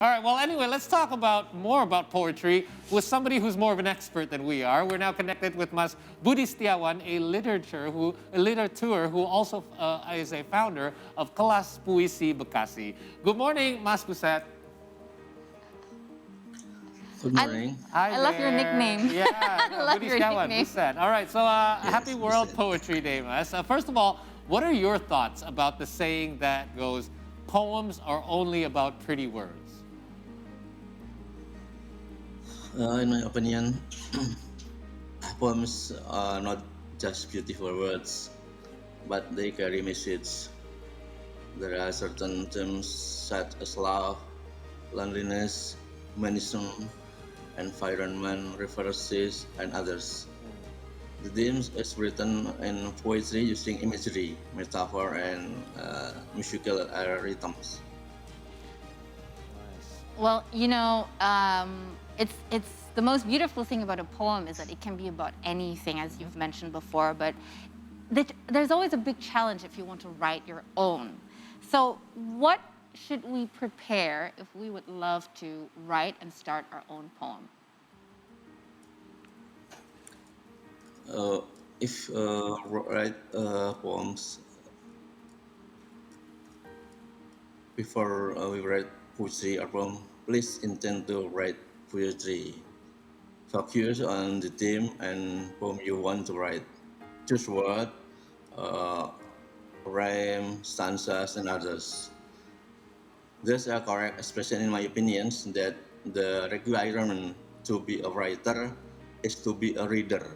All right, well, anyway, let's talk about more about poetry with somebody who's more of an expert than we are. We're now connected with Mas Budhi Setiawan, a literateur who also is a founder of Kelas Puisi Bekasi. Good morning, Mas Buset. Good I, morning. Hi I love your there. nickname. Yeah, I no, love Budhi your Setiawan, nickname. Buset. All right, so happy Yes, World Buset. Poetry Day, Mas. First of all, what are your thoughts about the saying that goes, poems are only about pretty words? In my opinion, poems are not just beautiful words, but they carry message. There are certain themes such as love, loneliness, humanism, environment, references, and others. The themes is written in poetry using imagery, metaphor, and musical rhythms. Well, it's the most beautiful thing about a poem is that it can be about anything, as you've mentioned before. But there's always a big challenge if you want to write your own. So, what should we prepare if we would love to write and start our own poem? If write poems before we write poetry or poem, please intend to write poetry. Focus on the theme and poem you want to write. Choose word, uh, rhyme, stanzas, and others. There's a correct expression in my opinions that the requirement to be a writer is to be a reader.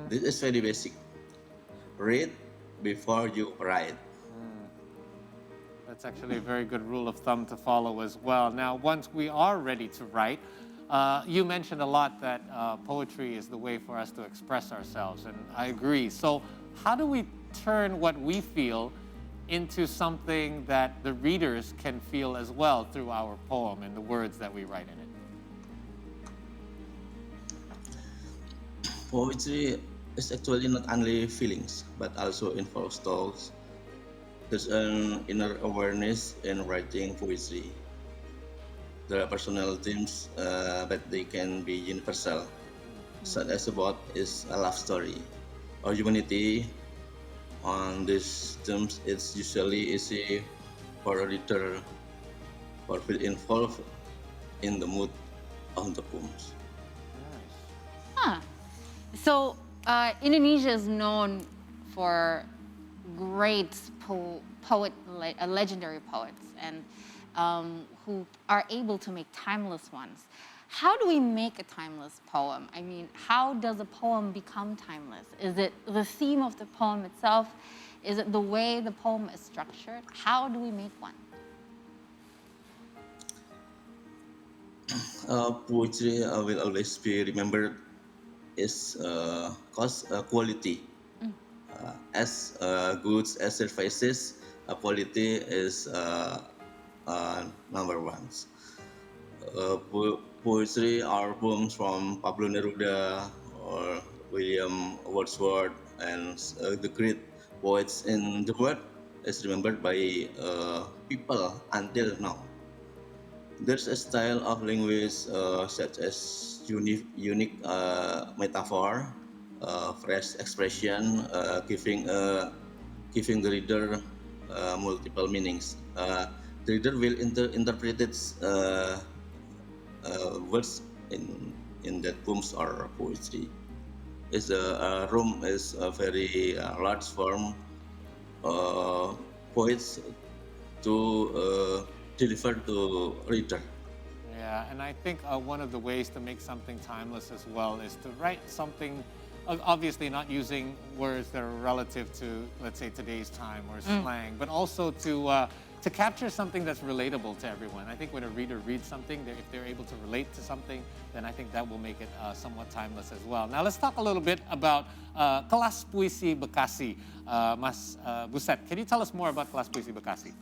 This is very basic. Read before you write. That's actually a very good rule of thumb to follow as well. Now, once we are ready to write, you mentioned a lot that poetry is the way for us to express ourselves, and I agree. So, how do we turn what we feel into something that the readers can feel as well through our poem and the words that we write in it? Poetry is actually not only feelings, but also involves thoughts. There's an inner awareness in writing poetry. There are personal themes, but they can be universal, such as about is a love story or humanity. On these themes, it's usually easy for a reader or feel involved in the mood of the poems. Huh. So, Indonesia is known for great legendary poets, and who are able to make timeless ones. How do we make a timeless poem? I mean, how does a poem become timeless? Is it the theme of the poem itself? Is it the way the poem is structured? How do we make one? Poetry will always be remembered is quality. As goods as services, quality is number one. Poetry are poems from Pablo Neruda or William Wordsworth and the great poets in the world is remembered by people until now. There's a style of language such as unique metaphor, fresh expression, giving the reader multiple meanings. The reader will interpret its words in that poems or poetry. Is a room is a very large form poets to deliver to reader. Yeah, and I think one of the ways to make something timeless as well is to write something, obviously not using words that are relative to, let's say, today's time or slang, but also to capture something that's relatable to everyone. I think when a reader reads something, if they're able to relate to something, then I think that will make it somewhat timeless as well. Now let's talk a little bit about Kelas Puisi Bekasi. Mas Buset, can you tell us more about Kelas Puisi Bekasi?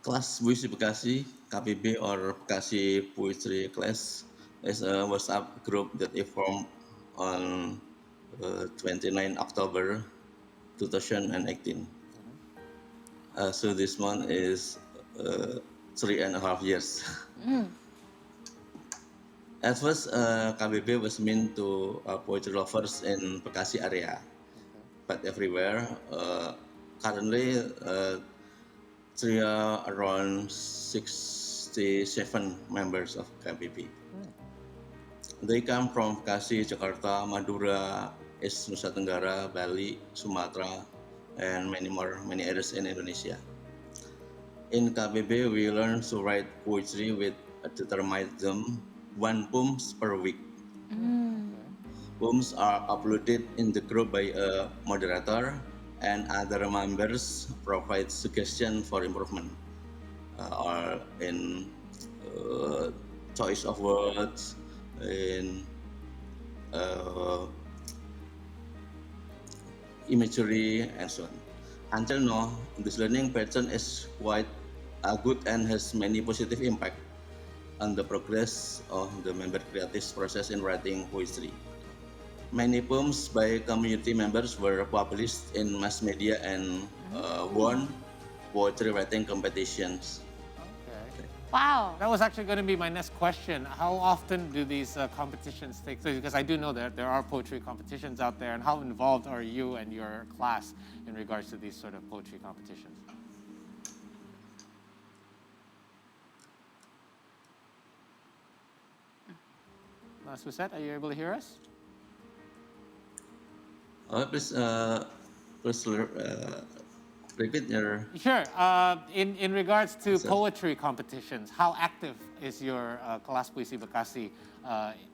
Kelas Puisi Bekasi, Kambibi or Bekasi Poetry Class is a WhatsApp group that is formed on 29 October 2018. So this one is 3.5 years. At first, Kambibi was meant to poetry lovers in Bekasi area, but everywhere. Currently, there are around 67 members of Kambibi. They come from Bekasi, Jakarta, Madura, East Nusa Tenggara, Bali, Sumatra, and many areas in Indonesia. In KBB, we learn to write poetry with a determinism, one poem per week. Poems are uploaded in the group by a moderator, and other members provide suggestions for improvement, or in choice of words, in imagery, and so on. Until now, this learning pattern is quite good and has many positive impact on the progress of the member creative process in writing poetry. Many poems by community members were published in mass media and won poetry writing competitions. Okay. Wow. That was actually going to be my next question. How often do these competitions take place? Because I do know that there are poetry competitions out there. And how involved are you and your class in regards to these sort of poetry competitions? Mas Buset, are you able to hear us? Please repeat your... Sure. In regards to poetry competitions, how active is your Kelas Puisi Bekasi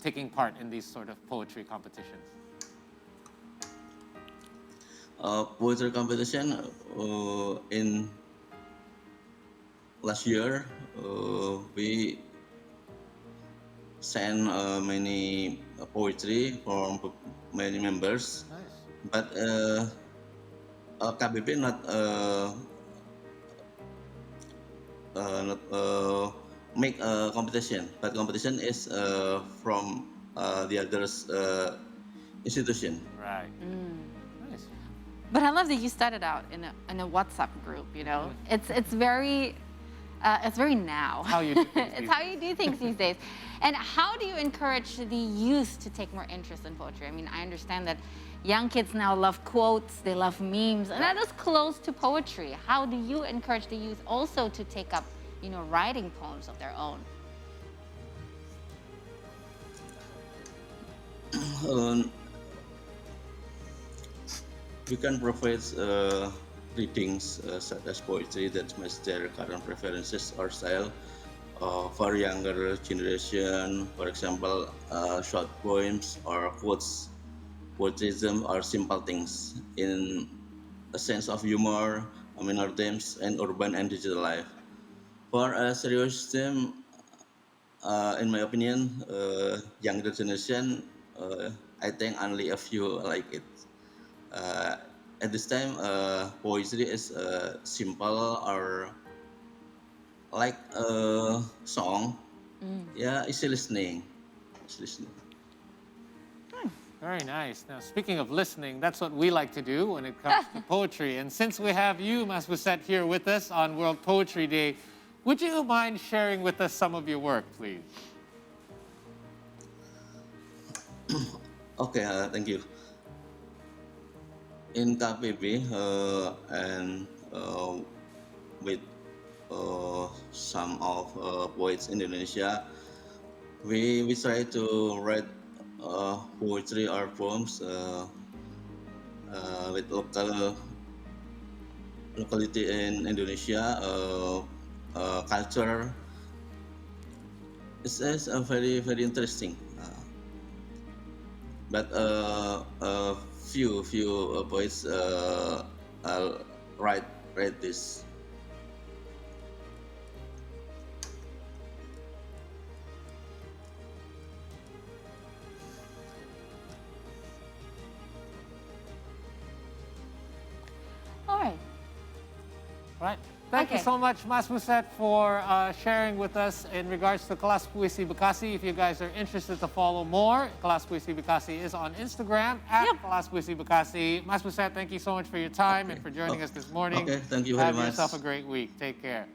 taking part in these sort of poetry competitions? Poetry competition in last year, we sent many poetry from many members. Nice. But KBB not make a competition, but competition is from the others institution. Right. Nice. But I love that you started out in a WhatsApp group. You know, it's very now. How you do things It's these how you do things these days. And how do you encourage the youth to take more interest in poetry? I mean, I understand that young kids now love quotes, they love memes, and that is close to poetry. How do you encourage the youth also to take up, you know, writing poems of their own? We can provide readings such as poetry that match their current preferences or style. For younger generation, for example, short poems or quotes, poetryism are simple things in a sense of humor, minor themes, and urban and digital life. For a serious theme, in my opinion, younger generation, I think only a few like it. At this time, poetry is simple or like a song. Yeah, easy listening. Very nice. Now, speaking of listening, that's what we like to do when it comes to poetry. And since we have you, Mas Buset, here with us on World Poetry Day, would you mind sharing with us some of your work, please? Okay, thank you. In KPB and with some of poets in Indonesia, we try to write poetry or poems with locality in Indonesia, culture. It's a very interesting. But few poets write this. All right. Right. Thank you Okay. so much, Mas Muset, for sharing with us in regards to Kelas Puisi Bekasi. If you guys are interested to follow more, Kelas Puisi Bekasi is on Instagram at Yep. Kelas Puisi Bekasi. Mas Muset, thank you so much for your time and for joining us this morning. Okay, thank you very Have much. yourself a great week. Take care.